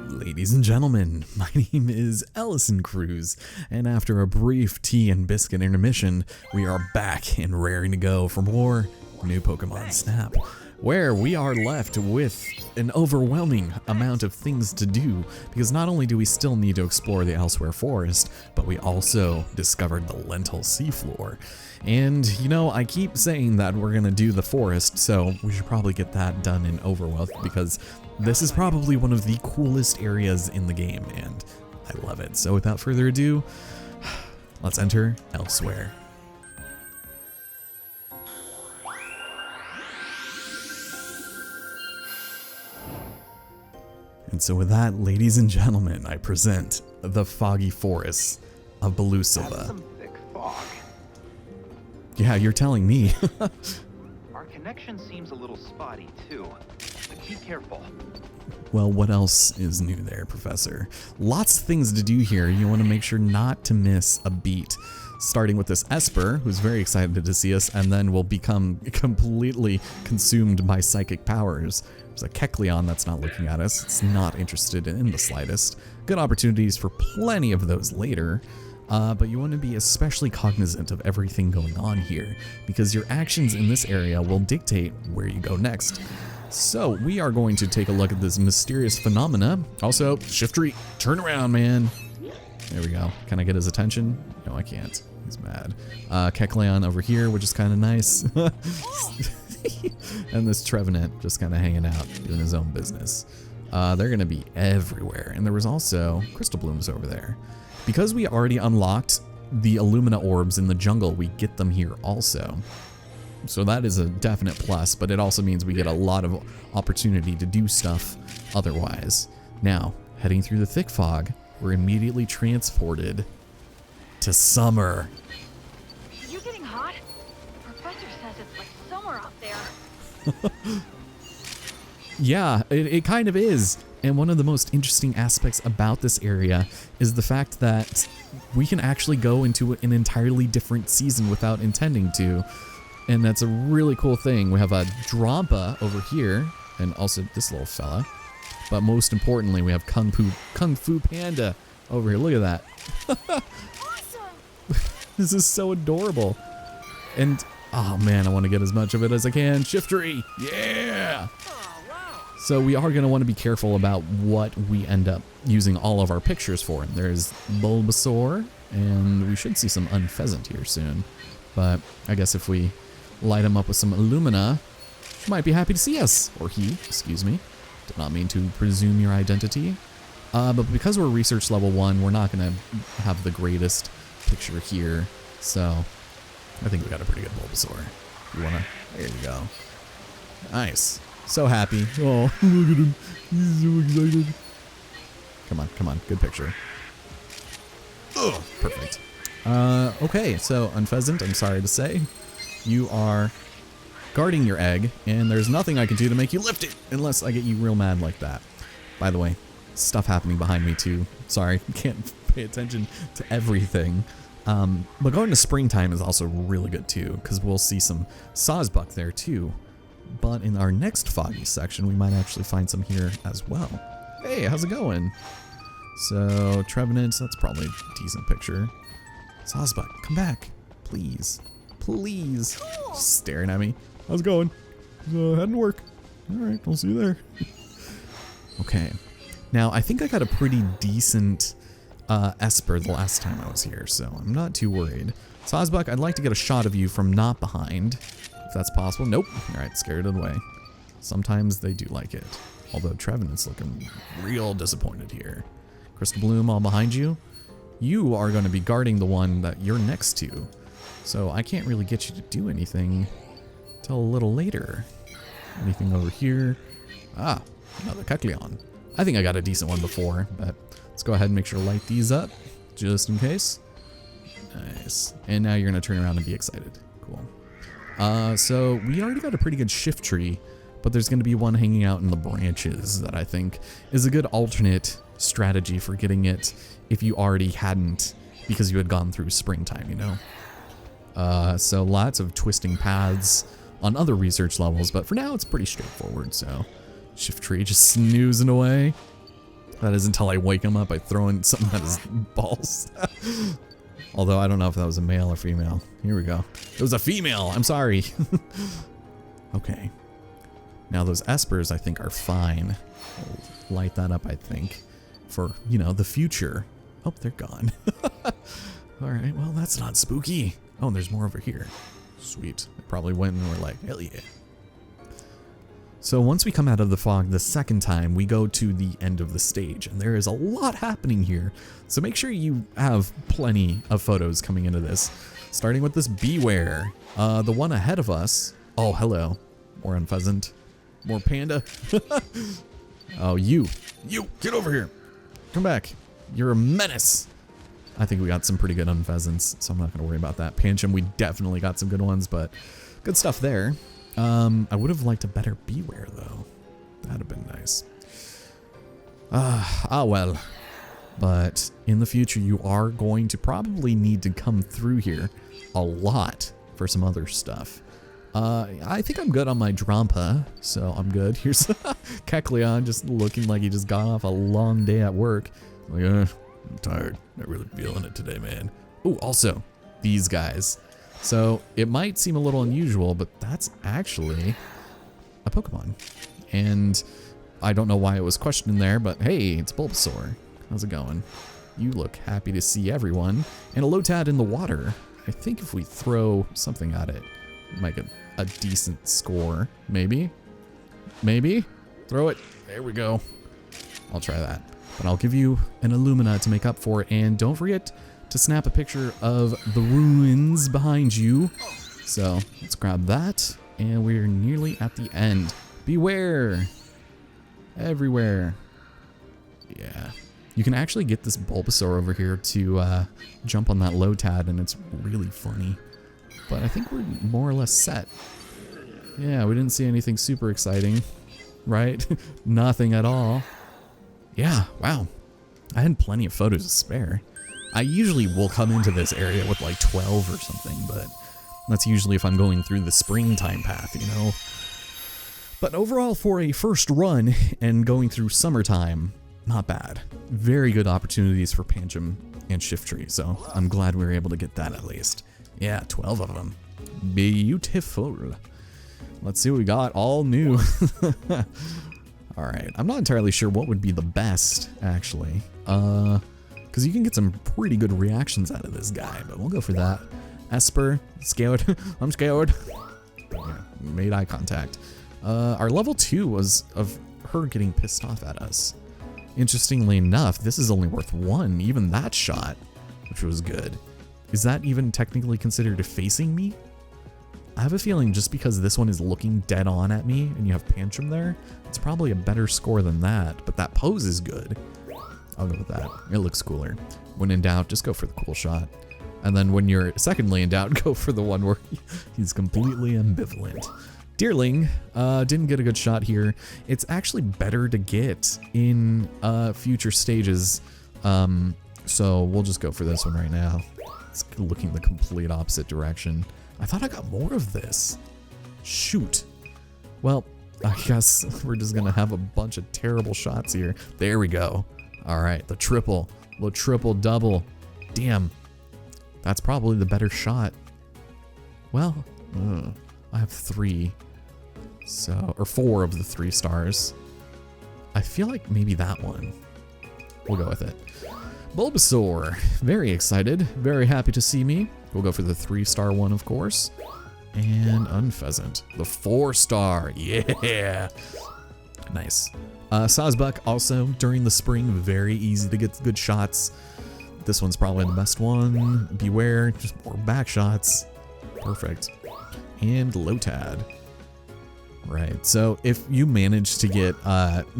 Ladies and gentlemen, my name is Ellison Cruz, and after a brief tea and biscuit intermission, we are back and raring to go for more new Pokemon Snap, where we are left with an overwhelming amount of things to do, because not only do we still need to explore the Elsewhere Forest, but we also discovered the Lentil Seafloor. And, you know, I keep saying that we're gonna do the forest, so we should probably get that done and over with, because this is probably one of the coolest areas in the game, and I love it. So without further ado, let's enter Elsewhere. And so with that, ladies and gentlemen, I present the Foggy Forests of Belusiva. That's some thick fog. Yeah, you're telling me. Our connection seems a little spotty too. But be careful. Well, what else is new there, Professor? Lots of things to do here. You want to make sure not to miss a beat. Starting with this Esper, who's very excited to see us, and then will become completely consumed by psychic powers. There's a Kecleon that's not looking at us. It's not interested in the slightest. Good opportunities for plenty of those later. But you want to be especially cognizant of everything going on here, because your actions in this area will dictate where you go next. So we are going to take a look at this mysterious phenomena. Also, Shiftry, turn around, man. There we go. Can I get his attention? No, I can't. He's mad. Kecleon over here, which is kind of nice. And this Trevenant just kind of hanging out, doing his own business. They're going to be everywhere. And there was also Crystal Blooms over there. Because we already unlocked the Illumina orbs in the jungle, we get them here also. So that is a definite plus, but it also means we get a lot of opportunity to do stuff otherwise. Now, heading through the thick fog, we're immediately transported to summer. Are you getting hot? The professor says it's like summer out there. Yeah, it kind of is. And one of the most interesting aspects about this area is the fact that we can actually go into an entirely different season without intending to. And that's a really cool thing. We have a Drampa over here, and also this little fella. But most importantly, we have Kung Fu Panda over here. Look at that. Awesome! This is so adorable. And, oh man, I want to get as much of it as I can. Shiftry, yeah! So we are going to want to be careful about what we end up using all of our pictures for. And there's Bulbasaur, and we should see some Unpheasant here soon. But I guess if we light him up with some Illumina, she might be happy to see us. Or he, excuse me. Did not mean to presume your identity. But because we're research level 1, we're not going to have the greatest picture here. So I think we got a pretty good Bulbasaur. You wanna? There you go. Nice. So happy. Oh, look at him. He's so excited. Come on, come on. Good picture. Ugh, perfect. Okay, so Unpheasant, I'm sorry to say, you are guarding your egg, and there's nothing I can do to make you lift it unless I get you real mad like that. By the way, stuff happening behind me too. Sorry, can't pay attention to everything. But going to springtime is also really good too, because we'll see some Sawsbuck there too. But in our next Foggy section, we might actually find some here as well. Hey, how's it going? So, Trevenant, that's probably a decent picture. Sawsbuck, come back. Please. Please. Just staring at me. How's it going? Heading to work. Alright, I'll see you there. Okay. Now, I think I got a pretty decent Esper the last time I was here, so I'm not too worried. Sawsbuck, I'd like to get a shot of you from not behind, if that's possible. Nope. Alright, scared it away. Sometimes they do like it. Although Trevenant's looking real disappointed here. Crystal Bloom all behind you. You are going to be guarding the one that you're next to. So I can't really get you to do anything till a little later. Anything over here? Ah, another Kecleon. I think I got a decent one before, but let's go ahead and make sure to light these up, just in case. Nice. And now you're going to turn around and be excited. Cool. So we already got a pretty good Shiftry, but there's going to be one hanging out in the branches that I think is a good alternate strategy for getting it if you already hadn't, because you had gone through springtime, you know? So lots of twisting paths on other research levels, but for now it's pretty straightforward, so Shiftry just snoozing away. That is until I wake him up by throwing something at his balls. Although I don't know if that was a male or female. Here we go. It was a female. I'm sorry. Okay. Now those espers I think are fine. We'll light that up, I think, for, you know, the future. Oh, they're gone. All right, well, that's not spooky. Oh, and there's more over here. Sweet. They probably went and were like, hell yeah. So once we come out of the fog the second time, we go to the end of the stage, and there is a lot happening here. So make sure you have plenty of photos coming into this. Starting with this Beware. The one ahead of us. Oh, hello. More unpheasant. More panda. Oh, you, get over here. Come back. You're a menace. I think we got some pretty good unpheasants, so I'm not going to worry about that. Pancham, we definitely got some good ones, but good stuff there. I would have liked a better Beware, though. That'd have been nice. Well. But in the future, you are going to probably need to come through here a lot for some other stuff. I think I'm good on my Drampa, so I'm good. Here's Kecleon just looking like he just got off a long day at work. Like, I'm tired. Not really feeling it today, man. Oh, also, these guys. So it might seem a little unusual, but that's actually a Pokemon. And I don't know why it was questioned there, but hey, it's Bulbasaur. How's it going? You look happy to see everyone. And a Lotad in the water. I think if we throw something at it, we might get a decent score. Maybe? Maybe? Throw it. There we go. I'll try that. But I'll give you an Illumina to make up for it. And don't forget to snap a picture of the ruins behind you. So let's grab that. And we're nearly at the end. Beware. Everywhere. Yeah. You can actually get this Bulbasaur over here to jump on that Lotad, and it's really funny. But I think we're more or less set. Yeah, we didn't see anything super exciting, right? Nothing at all. Yeah, wow. I had plenty of photos to spare. I usually will come into this area with like 12 or something, but that's usually if I'm going through the springtime path, you know? But overall, for a first run and going through summertime, not bad. Very good opportunities for Pancham and Shiftry, so I'm glad we were able to get that at least. Yeah, 12 of them. Beautiful. Let's see what we got. All new. Alright, I'm not entirely sure what would be the best, actually. Because you can get some pretty good reactions out of this guy, but we'll go for that. Esper, scared. I'm scared. Yeah, made eye contact. Our level 2 was of her getting pissed off at us. Interestingly enough, this is only worth 1, even that shot, which was good. Is that even technically considered facing me? I have a feeling just because this one is looking dead on at me and you have Pancham there, it's probably a better score than that, but that pose is good. I'll go with that. It looks cooler. When in doubt, just go for the cool shot. And then when you're secondly in doubt, go for the one where he's completely ambivalent. Deerling, didn't get a good shot here. It's actually better to get in future stages, so we'll just go for this one right now. It's looking the complete opposite direction. I thought I got more of this. Shoot. Well, I guess we're just gonna have a bunch of terrible shots here. There we go. All right, the triple double. Damn, that's probably the better shot. Well, I have 3. So, or 4 of the 3 stars. I feel like maybe that one. We'll go with it. Bulbasaur, very excited, very happy to see me. We'll go for the 3-star one, of course. And Unpheasant, the 4-star, yeah. Nice. Sawsbuck, also during the spring, very easy to get good shots. This one's probably the best one. Beware, just more back shots. Perfect. And Lotad. Right, so if you manage to get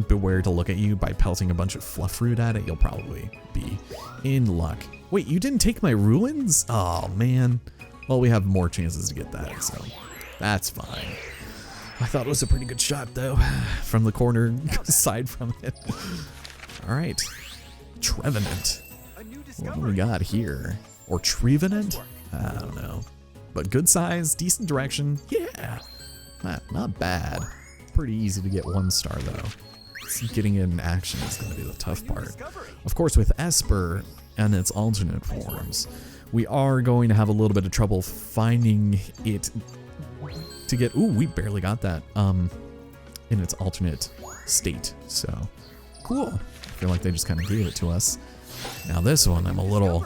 Beware to look at you by pelting a bunch of fluff fruit at it, you'll probably be in luck. Wait, you didn't take my ruins? Oh, man. Well, we have more chances to get that, so that's fine. I thought it was a pretty good shot, though, from the corner side from it. All right, Trevenant. What do we got here? Or Trevenant? I don't know. But good size, decent direction, yeah. Not bad. Pretty easy to get 1 star though. getting it in action is going to be the tough part. Of course, with Esper and its alternate forms, we are going to have a little bit of trouble finding it to get... Ooh, we barely got that in its alternate state. So, cool. I feel like they just kind of gave it to us. Now this one, I'm a little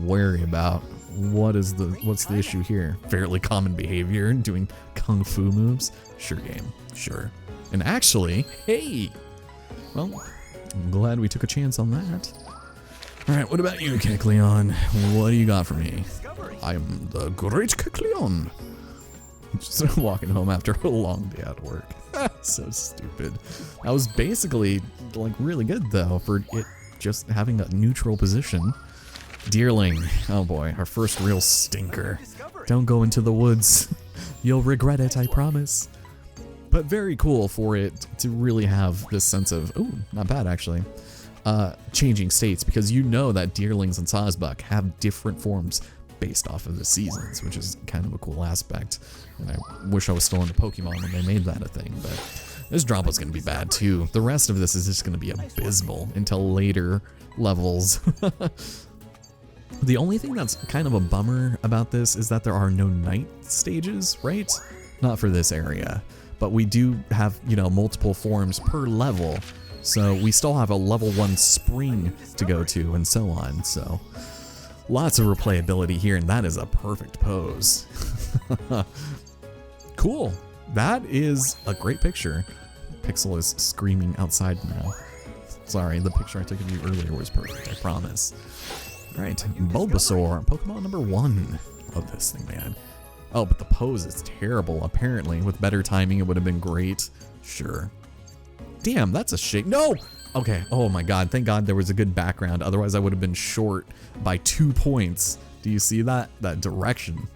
wary about. What's the issue here? Fairly common behavior, doing kung fu moves. Sure game, sure. And actually, hey, well, I'm glad we took a chance on that. All right, what about you, Kecleon? What do you got for me? I'm the great Kecleon. Just walking home after a long day at work. So stupid. That was basically like really good though for it just having a neutral position. Deerling. Oh boy, our first real stinker. Don't go into the woods. You'll regret it, I promise. But very cool for it to really have this sense of, ooh, not bad actually, changing states, because you know that Deerlings and Sawsbuck have different forms based off of the seasons, which is kind of a cool aspect. And I wish I was still into Pokemon when they made that a thing, but this drop was going to be bad too. The rest of this is just going to be abysmal until later levels. The only thing that's kind of a bummer about this is that there are no night stages, right? Not for this area, but we do have, you know, multiple forms per level. So we still have a level 1 spring to go to and so on. So lots of replayability here, and that is a perfect pose. Cool. That is a great picture. Pixel is screaming outside now. Sorry, the picture I took of you earlier was perfect, I promise. Alright, Bulbasaur, Pokemon number 1. Love this thing, man. Oh, but the pose is terrible, apparently. With better timing, it would have been great. Sure. Damn, that's a shame. No! Okay, oh my god, thank god there was a good background. Otherwise, I would have been short by 2 points. Do you see that? That direction.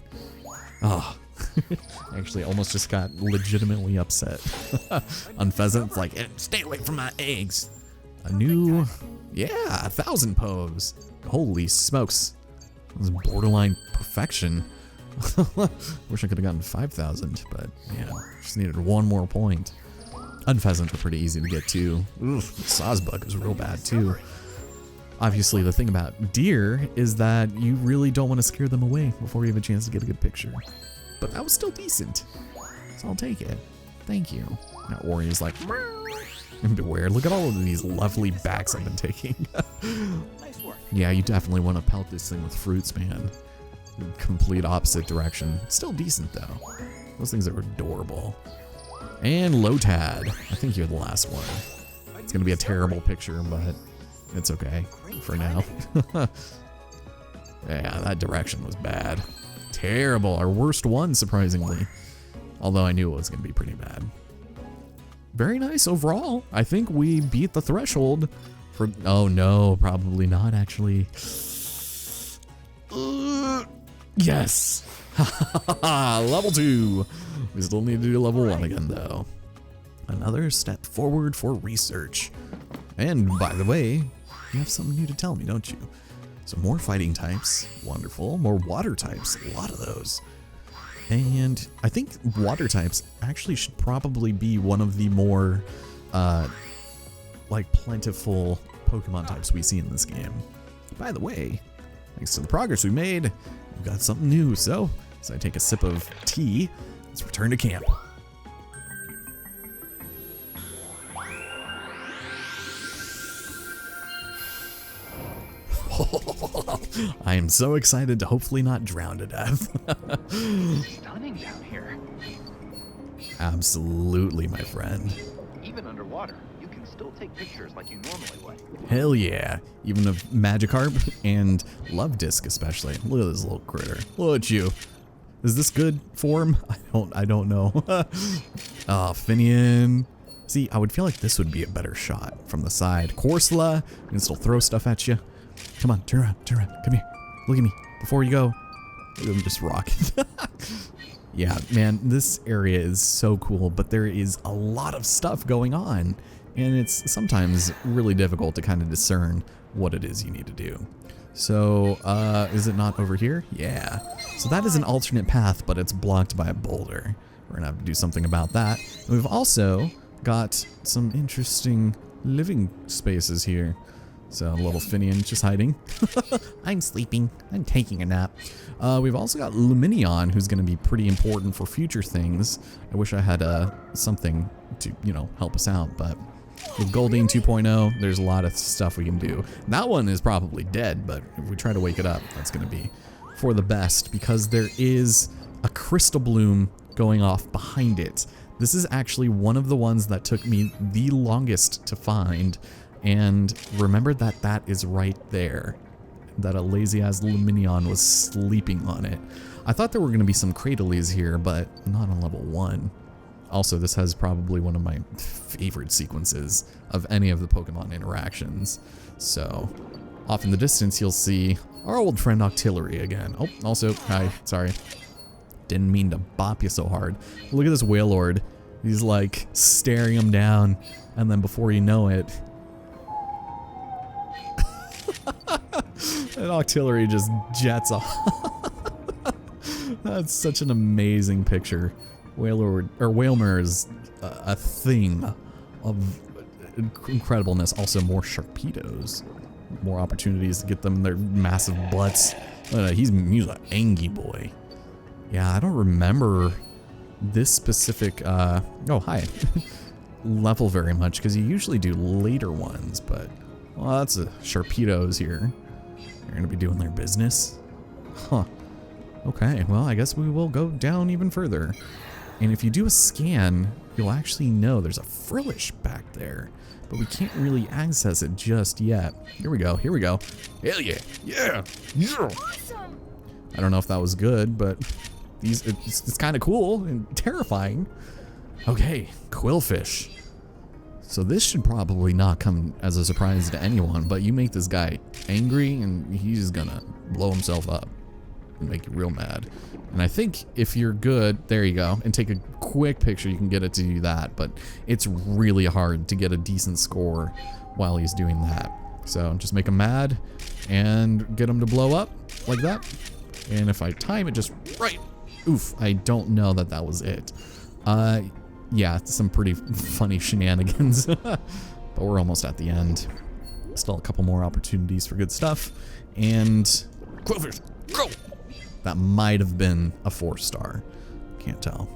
Oh. Actually, almost just got legitimately upset. Unpheasant's like, stay away from my eggs. A new, yeah, 1,000 pose. Holy smokes. This is borderline perfection. Wish I could have gotten 5,000, but yeah, just needed 1 more point. Unpheasant are pretty easy to get to. Oof, Sawsbuck is real bad too. Obviously, the thing about deer is that you really don't want to scare them away before you have a chance to get a good picture. But that was still decent, so I'll take it. Thank you. Now Ori's like, and beware, look at all of these lovely backs I've been taking. Yeah, you definitely want to pelt this thing with fruits, man. Complete opposite direction. Still decent though. Those things are adorable. And Lotad. I think you're the last one. It's gonna be a terrible picture, but it's okay for now. Yeah, that direction was bad. Terrible. Our worst one, surprisingly. Although I knew it was gonna be pretty bad. Very nice overall. I think we beat the threshold for... Oh no, probably not actually. Yes. Level 2. We still need to do level 1 again though. Another step forward for research. And by the way, you have something new to tell me, don't you? So more fighting types, wonderful. More water types, a lot of those. And I think water types actually should probably be one of the more like plentiful Pokemon types we see in this game. By the way, thanks to the progress we made, we've got something new. So as I take a sip of tea, let's return to camp. I am so excited to hopefully not drown to death. Stunning down here. Absolutely, my friend. Even underwater, you can still take pictures like you normally would. Hell yeah. Even of Magikarp and Love Disc especially. Look at this little critter. Look at you. Is this good form? I don't know. Oh, Finian. See, I would feel like this would be a better shot from the side. Corsola, you can still throw stuff at you. Come on, turn around, come here. Look at me, before you go. Look at him just rocking. Yeah, man, this area is so cool, but there is a lot of stuff going on, and it's sometimes really difficult to kind of discern what it is you need to do. So, is it not over here? Yeah. So that is an alternate path, but it's blocked by a boulder. We're gonna have to do something about that. And we've also got some interesting living spaces here. So little Finian just hiding. I'm sleeping. I'm taking a nap. We've also got Luminion, who's going to be pretty important for future things. I wish I had something to, you know, help us out, but with Goldeen 2.0, there's a lot of stuff we can do. That one is probably dead, but if we try to wake it up, that's going to be for the best, because there is a crystal bloom going off behind it. This is actually one of the ones that took me the longest to find. And remember that that is right there, that a lazy-ass Luminion was sleeping on it. I thought there were going to be some Cradleys here, but not on level 1. Also, this has probably one of my favorite sequences of any of the Pokemon interactions. So, off in the distance, you'll see our old friend Octillery again. Oh, also, hi, sorry. Didn't mean to bop you so hard. Look at this Wailord. He's like staring him down, and then before you know it, and Octillery just jets off. That's such an amazing picture. Wailord, or Wailmer is a thing of incredibleness. Also, more Sharpedos. More opportunities to get them their massive butts. He's an angry boy. Yeah, I don't remember this specific, oh, hi. level very much, because you usually do later ones, but, well, that's a Sharpedos here. They're going to be doing their business. Huh. Okay, well, I guess we will go down even further. And if you do a scan, you'll actually know there's a Frillish back there, but we can't really access it just yet. Here we go, here we go. Hell yeah, yeah, yeah. Awesome. I don't know if that was good, but it's kind of cool and terrifying. Okay, Quill Fish. So this should probably not come as a surprise to anyone, but you make this guy angry and he's gonna blow himself up and make you real mad. And I think if you're good, there you go, and take a quick picture, you can get it to do that, but it's really hard to get a decent score while he's doing that. So just make him mad and get him to blow up like that. And if I time it just right, oof, I don't know that that was it. Yeah, some pretty funny shenanigans, but we're almost at the end. Still a couple more opportunities for good stuff, and Quill Fish, go! That might have been a 4-star. Can't tell.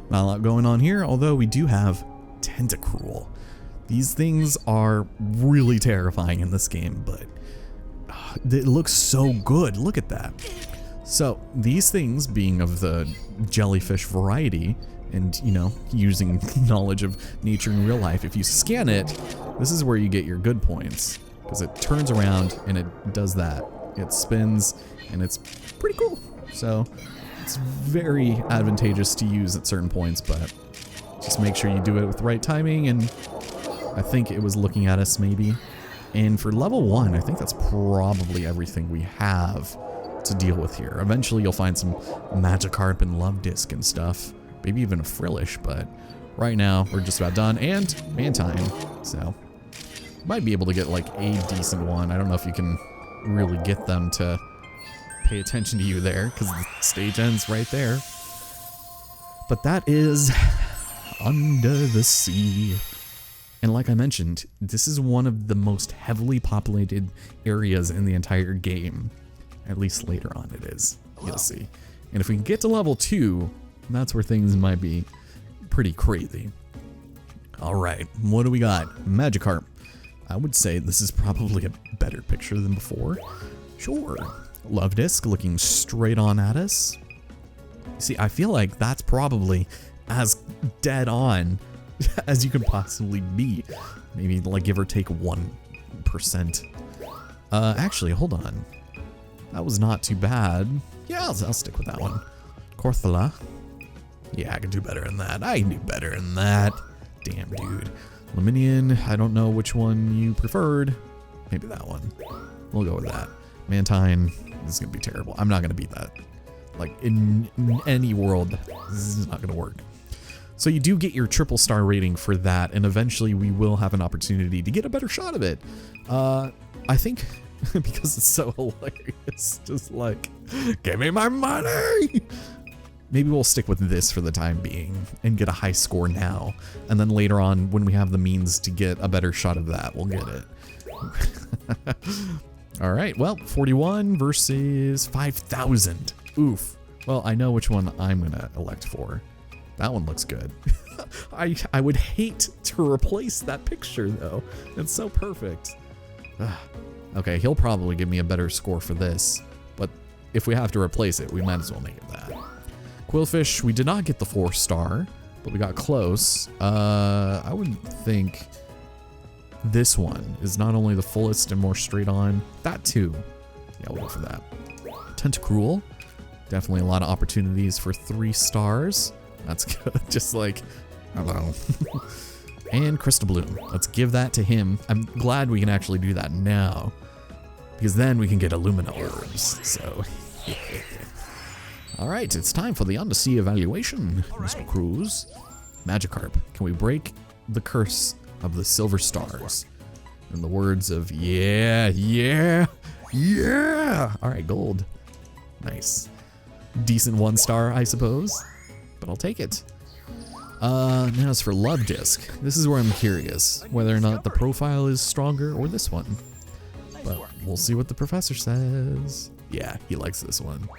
Not a lot going on here, although we do have Tentacruel. These things are really terrifying in this game, but it looks so good. Look at that. So these things, being of the jellyfish variety, and, you know, using knowledge of nature in real life, if you scan it, this is where you get your good points, because it turns around and it does that. It spins, and it's pretty cool. So it's very advantageous to use at certain points, but just make sure you do it with the right timing. And I think it was looking at us maybe. And for level 1, I think that's probably everything we have to deal with here. Eventually you'll find some Magikarp and Love Disc and stuff. Maybe even a Frillish, but right now we're just about done. And Mantine, so might be able to get like a decent one. I don't know if you can really get them to pay attention to you there, because the stage ends right there. But that is Under the Sea. And like I mentioned, this is one of the most heavily populated areas in the entire game. At least later on it is. You'll see. And if we can get to level 2, that's where things might be pretty crazy. Alright, what do we got? Magikarp. I would say this is probably a better picture than before. Sure. Love Disc looking straight on at us. See, I feel like that's probably as dead on as you could possibly be. Maybe like give or take 1%. Actually, hold on. That was not too bad. Yeah, I'll stick with that one. Corthala. Yeah, I can do better than that. I can do better than that. Damn, dude. Luminion, I don't know which one you preferred. Maybe that one. We'll go with that. Mantine, this is going to be terrible. I'm not going to beat that. Like, in any world, this is not going to work. So you do get your triple star rating for that, and eventually we will have an opportunity to get a better shot of it. I think because it's so hilarious, just like, give me my money! maybe we'll stick with this for the time being and get a high score now. And then later on, when we have the means to get a better shot of that, we'll get it. All right, well, 41 versus 5,000. Oof. Well, I know which one I'm gonna elect for. That one looks good. I would hate to replace that picture though. It's so perfect. Okay, he'll probably give me a better score for this, but if we have to replace it, we might as well make it that. Quill Fish, we did not get the 4-star, but we got close. I would think this one is not only the fullest and more straight on, that too. Yeah, we'll go for that. Tentacruel, definitely a lot of opportunities for 3 stars. That's good, just like, hello. And Crystal Bloom, let's give that to him. I'm glad we can actually do that now, because then we can get Illumina orbs, so. All right, it's time for the Undersea Evaluation, Mr. Cruz. Magikarp, can we break the curse of the silver stars? In the words of, yeah, yeah, yeah. All right, gold. Nice. Decent 1-star, I suppose, but I'll take it. Now as for Love Disc, this is where I'm curious whether or not the profile is stronger or this one. But we'll see what the professor says. Yeah, he likes this one.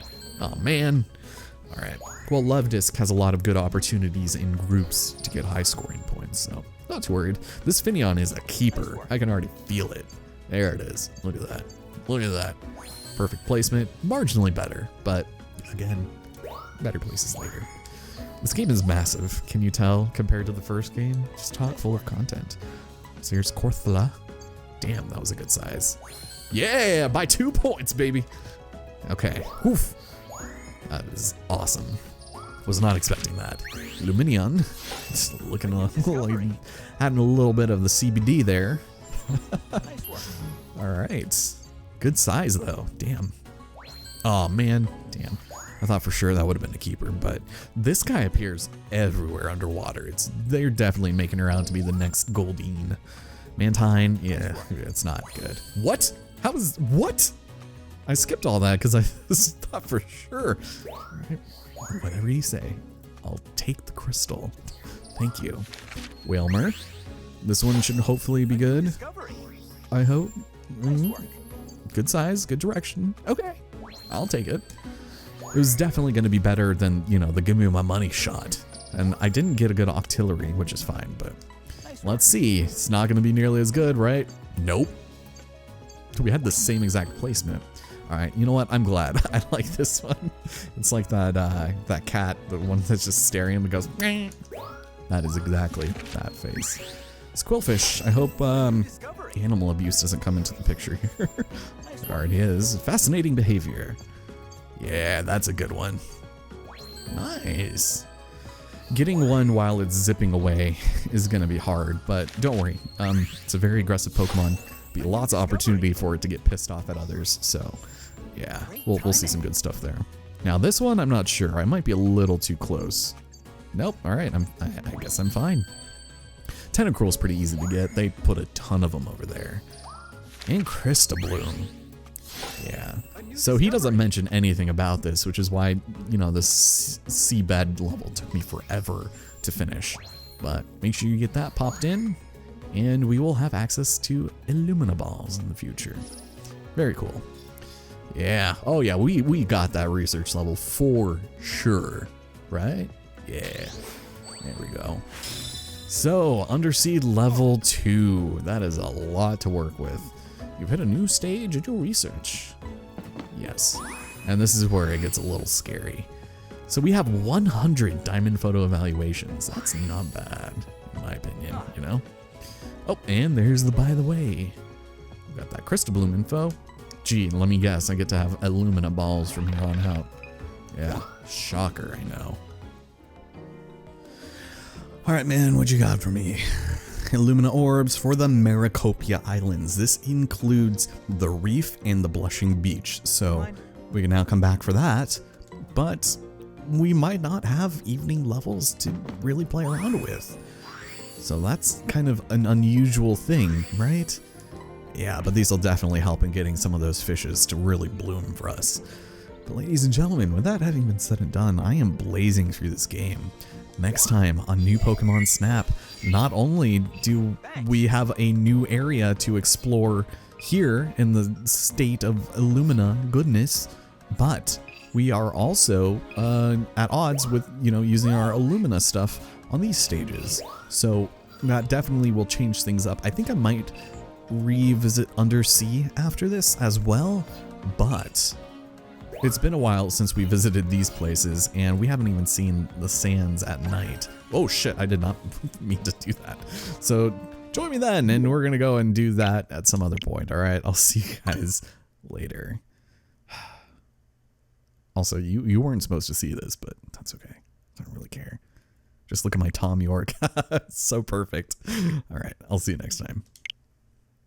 Oh man. All right. Well, Love Disc has a lot of good opportunities in groups to get high scoring points, so not too worried. This Finneon is a keeper. I can already feel it. There it is. Look at that. Look at that. Perfect placement. Marginally better, but again, better places later. This game is massive, can you tell, compared to the first game? Just chock full of content. So here's Corthla. Damn, that was a good size. Yeah, by 2 points, baby. Okay, woof. That is awesome. Was not expecting that. Luminion, just looking like having a little bit of the CBD there. All right, good size though, damn. Oh man, damn. I thought for sure that would have been a keeper, but this guy appears everywhere underwater. They're definitely making her out to be the next Goldeen. Mantine, yeah, it's not good. What? What? I skipped all that because I thought for sure. All right, whatever you say, I'll take the crystal. Thank you. Whalmer, this one should hopefully be good. I hope. Good size, good direction. Okay, I'll take it. It was definitely going to be better than, you know, the give me my money shot. And I didn't get a good octillery, which is fine, but let's see. It's not going to be nearly as good, right? Nope. We had the same exact placement. All right, you know what? I'm glad. I like this one. It's like that cat, the one that's just staring at him and goes, meh. That is exactly that face. It's Quill Fish. I hope animal abuse doesn't come into the picture here. It already is. Fascinating behavior. Yeah, that's a good one. Nice. Getting one while it's zipping away is gonna be hard, but don't worry. It's a very aggressive Pokemon. Be lots of opportunity for it to get pissed off at others. So, yeah, we'll see some good stuff there. Now this one, I'm not sure. I might be a little too close. Nope. All right. I guess I'm fine. Tentacruel's pretty easy to get. They put a ton of them over there. And Crystal Bloom. Yeah. So he doesn't mention anything about this, which is why, you know, this seabed level took me forever to finish. But make sure you get that popped in, and we will have access to Illumina balls in the future. Very cool. Yeah. Oh yeah, we got that research level for sure, right? Yeah. There we go. So, Undersea level 2. That is a lot to work with. You've hit a new stage in your research. Yes. And this is where it gets a little scary. So we have 100 diamond photo evaluations. That's not bad, in my opinion, you know? Oh, and there's the by the way. We got that Crystal Bloom info. Gee, let me guess, I get to have Illumina balls from here on out. Yeah, shocker, I know. All right, man, what you got for me? Illumina orbs for the Maracopia Islands. This includes the reef and the Blushing Beach, so we can now come back for that, but we might not have evening levels to really play around with. So that's kind of an unusual thing, right? Yeah, but these will definitely help in getting some of those fishes to really bloom for us. But ladies and gentlemen, with that having been said and done, I am blazing through this game. Next time on New Pokemon Snap, not only do we have a new area to explore here in the state of Illumina goodness, but we are also at odds with, using our Illumina stuff on these stages. So that definitely will change things up. I think I might revisit Undersea after this as well, but it's been a while since we visited these places, and we haven't even seen the sands at night. Oh shit, I did not mean to do that. So join me then, and we're gonna go and do that at some other point. All right, I'll see you guys later. Also, you weren't supposed to see this, but that's okay. I don't really care. Just look at my Tom York. So perfect. All right, I'll see you next time.